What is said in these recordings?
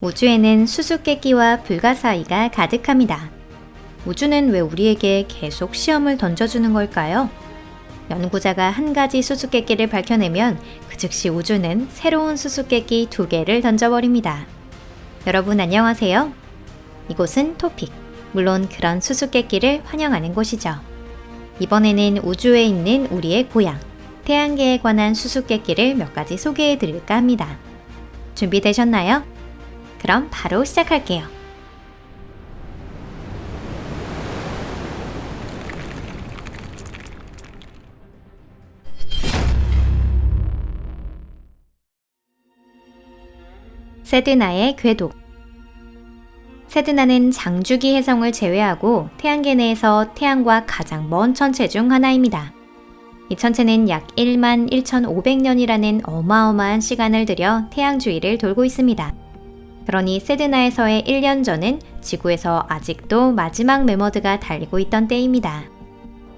우주에는 수수께끼와 불가사의가 가득합니다. 우주는 왜 우리에게 계속 시험을 던져주는 걸까요? 연구자가 한 가지 수수께끼를 밝혀내면 그 즉시 우주는 새로운 수수께끼 2개를 던져버립니다. 여러분 안녕하세요. 이곳은 토픽, 물론 그런 수수께끼를 환영하는 곳이죠. 이번에는 우주에 있는 우리의 고향, 태양계에 관한 수수께끼를 몇 가지 소개해 드릴까 합니다. 준비되셨나요? 그럼 바로 시작할게요. 세드나의 궤도. 세드나는 장주기 해성을 제외하고 태양계 내에서 태양과 가장 먼 천체 중 하나입니다. 이 천체는 약 1만 1,500년이라는 어마어마한 시간을 들여 태양 주위를 돌고 있습니다. 그러니 세드나에서의 1년 전은 지구에서 아직도 마지막 메머드가 달리고 있던 때입니다.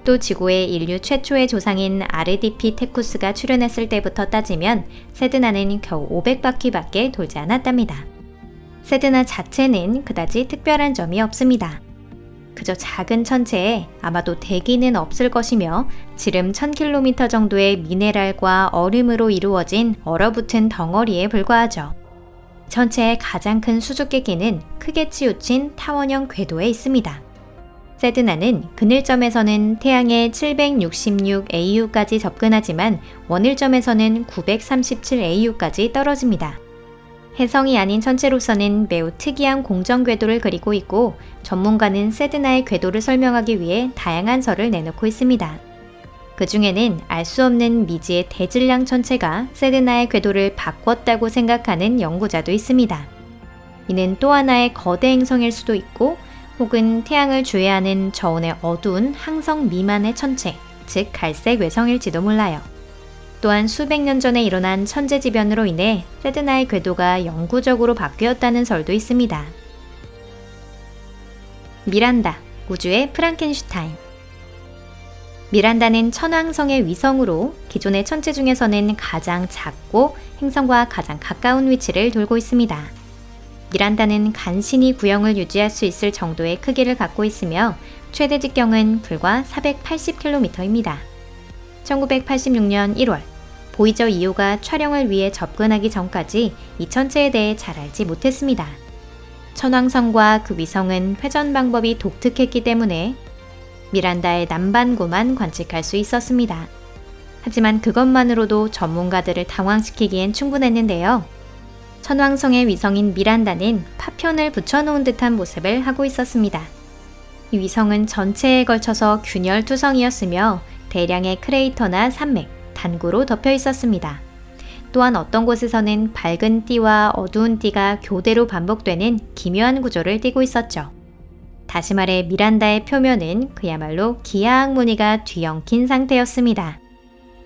또 지구의 인류 최초의 조상인 아르디피테쿠스가 출현했을 때부터 따지면 세드나는 겨우 500바퀴밖에 돌지 않았답니다. 세드나 자체는 그다지 특별한 점이 없습니다. 그저 작은 천체에 아마도 대기는 없을 것이며 지름 1000km 정도의 미네랄과 얼음으로 이루어진 얼어붙은 덩어리에 불과하죠. 천체의 가장 큰 수수께끼는 크게 치우친 타원형 궤도에 있습니다. 세드나는 그늘점에서는 태양의 766AU까지 접근하지만 원일점에서는 937AU까지 떨어집니다. 해성이 아닌 천체로서는 매우 특이한 공정 궤도를 그리고 있고 전문가는 세드나의 궤도를 설명하기 위해 다양한 설을 내놓고 있습니다. 그 중에는 알 수 없는 미지의 대질량 천체가 세드나의 궤도를 바꿨다고 생각하는 연구자도 있습니다. 이는 또 하나의 거대 행성일 수도 있고 혹은 태양을 주해하는 저온의 어두운 항성 미만의 천체, 즉 갈색 외성일지도 몰라요. 또한 수백 년 전에 일어난 천재지변으로 인해 세드나의 궤도가 영구적으로 바뀌었다는 설도 있습니다. 미란다, 우주의 프랑켄슈타인. 미란다는 천왕성의 위성으로 기존의 천체 중에서는 가장 작고 행성과 가장 가까운 위치를 돌고 있습니다. 미란다는 간신히 구형을 유지할 수 있을 정도의 크기를 갖고 있으며 최대 직경은 불과 480km입니다. 1986년 1월, 보이저 2호가 촬영을 위해 접근하기 전까지 이 천체에 대해 잘 알지 못했습니다. 천왕성과 그 위성은 회전 방법이 독특했기 때문에 미란다의 남반구만 관측할 수 있었습니다. 하지만 그것만으로도 전문가들을 당황시키기엔 충분했는데요. 천왕성의 위성인 미란다는 파편을 붙여놓은 듯한 모습을 하고 있었습니다. 이 위성은 전체에 걸쳐서 균열투성이었으며 대량의 크레이터나 산맥, 단구로 덮여 있었습니다. 또한 어떤 곳에서는 밝은 띠와 어두운 띠가 교대로 반복되는 기묘한 구조를 띠고 있었죠. 다시 말해 미란다의 표면은 그야말로 기하학 무늬가 뒤엉킨 상태였습니다.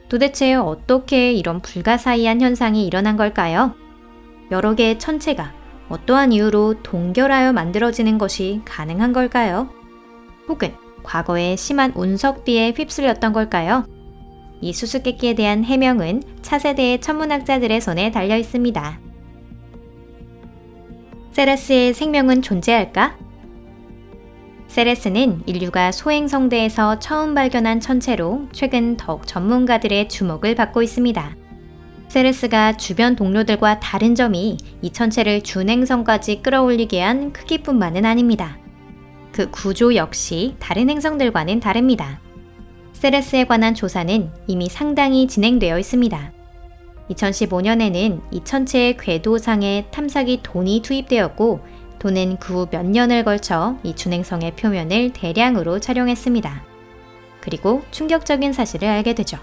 도대체 어떻게 이런 불가사의한 현상이 일어난 걸까요? 여러 개의 천체가 어떠한 이유로 동결하여 만들어지는 것이 가능한 걸까요? 혹은 과거에 심한 운석비에 휩쓸렸던 걸까요? 이 수수께끼에 대한 해명은 차세대의 천문학자들의 손에 달려 있습니다. 세레스의 생명은 존재할까? 세레스는 인류가 소행성대에서 처음 발견한 천체로 최근 더욱 전문가들의 주목을 받고 있습니다. 세레스가 주변 동료들과 다른 점이 이 천체를 준행성까지 끌어올리게 한 크기뿐만은 아닙니다. 그 구조 역시 다른 행성들과는 다릅니다. 세레스에 관한 조사는 이미 상당히 진행되어 있습니다. 2015년에는 이 천체의 궤도상에 탐사기 돈이 투입되었고 돈은 그 후 몇 년을 걸쳐 이 준행성의 표면을 대량으로 촬영했습니다. 그리고 충격적인 사실을 알게 되죠.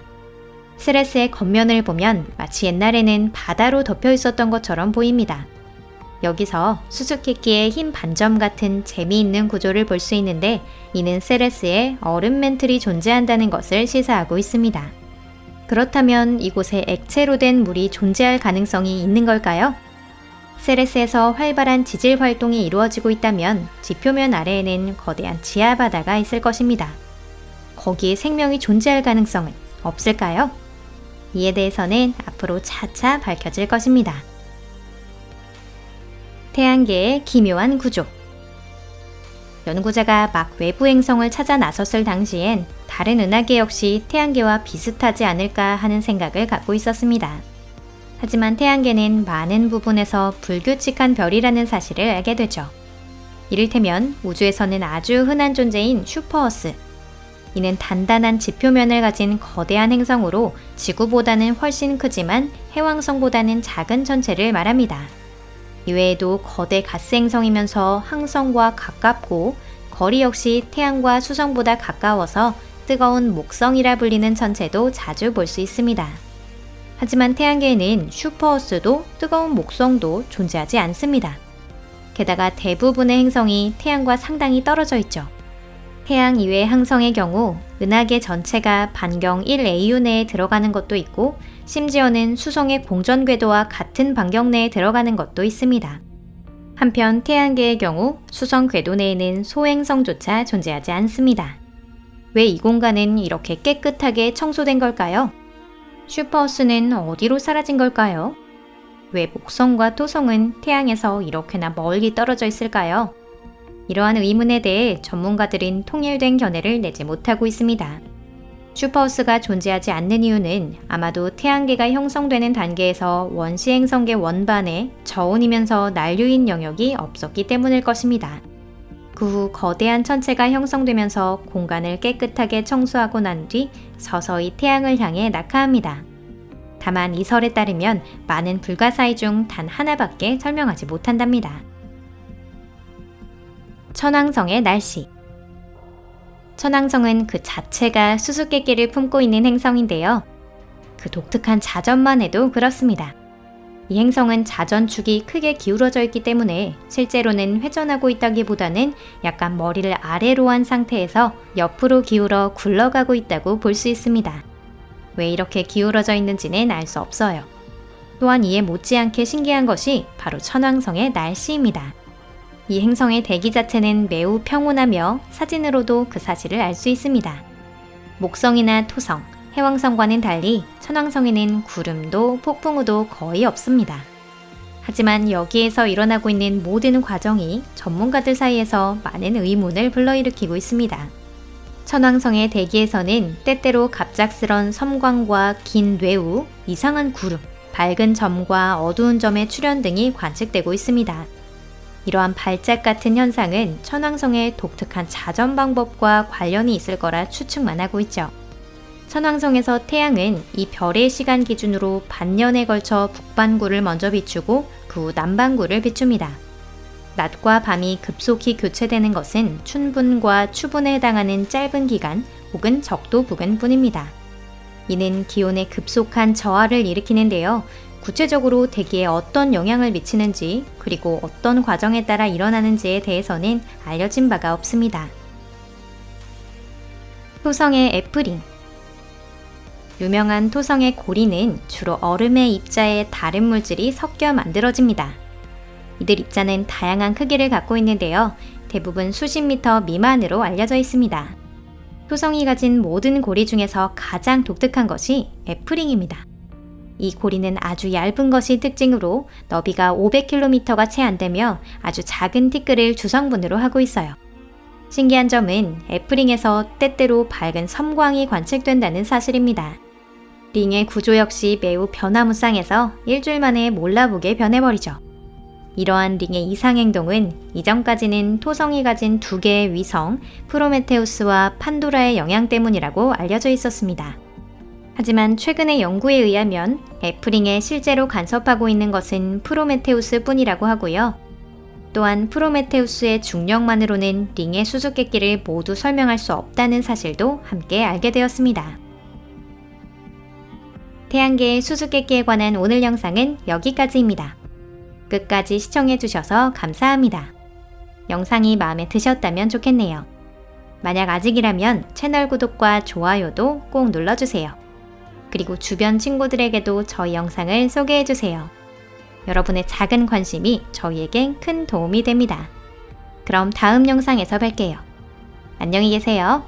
세레스의 겉면을 보면 마치 옛날에는 바다로 덮여 있었던 것처럼 보입니다. 여기서 수수께끼의 흰 반점 같은 재미있는 구조를 볼 수 있는데 이는 세레스에 얼음 맨틀이 존재한다는 것을 시사하고 있습니다. 그렇다면 이곳에 액체로 된 물이 존재할 가능성이 있는 걸까요? 세레스에서 활발한 지질 활동이 이루어지고 있다면 지표면 아래에는 거대한 지하 바다가 있을 것입니다. 거기에 생명이 존재할 가능성은 없을까요? 이에 대해서는 앞으로 차차 밝혀질 것입니다. 태양계의 기묘한 구조. 연구자가 막 외부 행성을 찾아 나섰을 당시엔 다른 은하계 역시 태양계와 비슷하지 않을까 하는 생각을 갖고 있었습니다. 하지만 태양계는 많은 부분에서 불규칙한 별이라는 사실을 알게 되죠. 이를테면 우주에서는 아주 흔한 존재인 슈퍼어스. 이는 단단한 지표면을 가진 거대한 행성으로 지구보다는 훨씬 크지만 해왕성보다는 작은 천체를 말합니다. 이외에도 거대 가스 행성이면서 항성과 가깝고 거리 역시 태양과 수성보다 가까워서 뜨거운 목성이라 불리는 천체도 자주 볼 수 있습니다. 하지만 태양계에는 슈퍼어스도 뜨거운 목성도 존재하지 않습니다. 게다가 대부분의 행성이 태양과 상당히 떨어져 있죠. 태양 이외의 항성의 경우 은하계 전체가 반경 1AU 내에 들어가는 것도 있고 심지어는 수성의 공전 궤도와 같은 반경 내에 들어가는 것도 있습니다. 한편 태양계의 경우 수성 궤도 내에는 소행성조차 존재하지 않습니다. 왜 이 공간은 이렇게 깨끗하게 청소된 걸까요? 슈퍼어스는 어디로 사라진 걸까요? 왜 목성과 토성은 태양에서 이렇게나 멀리 떨어져 있을까요? 이러한 의문에 대해 전문가들은 통일된 견해를 내지 못하고 있습니다. 슈퍼어스가 존재하지 않는 이유는 아마도 태양계가 형성되는 단계에서 원시 행성계 원반에 저온이면서 난류인 영역이 없었기 때문일 것입니다. 그 후 거대한 천체가 형성되면서 공간을 깨끗하게 청소하고 난 뒤 서서히 태양을 향해 낙하합니다. 다만 이 설에 따르면 많은 불가사의 중 단 하나밖에 설명하지 못한답니다. 천왕성의 날씨. 천왕성은 그 자체가 수수께끼를 품고 있는 행성인데요. 그 독특한 자전만 해도 그렇습니다. 이 행성은 자전축이 크게 기울어져 있기 때문에 실제로는 회전하고 있다기보다는 약간 머리를 아래로 한 상태에서 옆으로 기울어 굴러가고 있다고 볼 수 있습니다. 왜 이렇게 기울어져 있는지는 알 수 없어요. 또한 이에 못지않게 신기한 것이 바로 천왕성의 날씨입니다. 이 행성의 대기 자체는 매우 평온하며 사진으로도 그 사실을 알 수 있습니다. 목성이나 토성, 해왕성과는 달리 천왕성에는 구름도 폭풍우도 거의 없습니다. 하지만 여기에서 일어나고 있는 모든 과정이 전문가들 사이에서 많은 의문을 불러일으키고 있습니다. 천왕성의 대기에서는 때때로 갑작스런 섬광과 긴 뇌우, 이상한 구름, 밝은 점과 어두운 점의 출현 등이 관측되고 있습니다. 이러한 발작 같은 현상은 천왕성의 독특한 자전 방법과 관련이 있을 거라 추측만 하고 있죠. 천왕성에서 태양은 이 별의 시간 기준으로 반년에 걸쳐 북반구를 먼저 비추고 그 후 남반구를 비춥니다. 낮과 밤이 급속히 교체되는 것은 춘분과 추분에 해당하는 짧은 기간 혹은 적도 부근뿐입니다. 이는 기온의 급속한 저하를 일으키는데요. 구체적으로 대기에 어떤 영향을 미치는지 그리고 어떤 과정에 따라 일어나는지에 대해서는 알려진 바가 없습니다. 토성의 애프링. 유명한 토성의 고리는 주로 얼음의 입자에 다른 물질이 섞여 만들어집니다. 이들 입자는 다양한 크기를 갖고 있는데요. 대부분 수십 미터 미만으로 알려져 있습니다. 토성이 가진 모든 고리 중에서 가장 독특한 것이 애프링입니다. 이 고리는 아주 얇은 것이 특징으로 너비가 500km가 채 안 되며 아주 작은 티끌을 주성분으로 하고 있어요. 신기한 점은 애프링에서 때때로 밝은 섬광이 관측된다는 사실입니다. 링의 구조 역시 매우 변화무쌍해서 일주일 만에 몰라보게 변해버리죠. 이러한 링의 이상 행동은 이전까지는 토성이 가진 두 개의 위성 프로메테우스와 판도라의 영향 때문이라고 알려져 있었습니다. 하지만 최근의 연구에 의하면 애프링에 실제로 간섭하고 있는 것은 프로메테우스 뿐이라고 하고요. 또한 프로메테우스의 중력만으로는 링의 수수께끼를 모두 설명할 수 없다는 사실도 함께 알게 되었습니다. 태양계의 수수께끼에 관한 오늘 영상은 여기까지입니다. 끝까지 시청해주셔서 감사합니다. 영상이 마음에 드셨다면 좋겠네요. 만약 아직이라면 채널 구독과 좋아요도 꼭 눌러주세요. 그리고 주변 친구들에게도 저희 영상을 소개해주세요. 여러분의 작은 관심이 저희에겐 큰 도움이 됩니다. 그럼 다음 영상에서 뵐게요. 안녕히 계세요.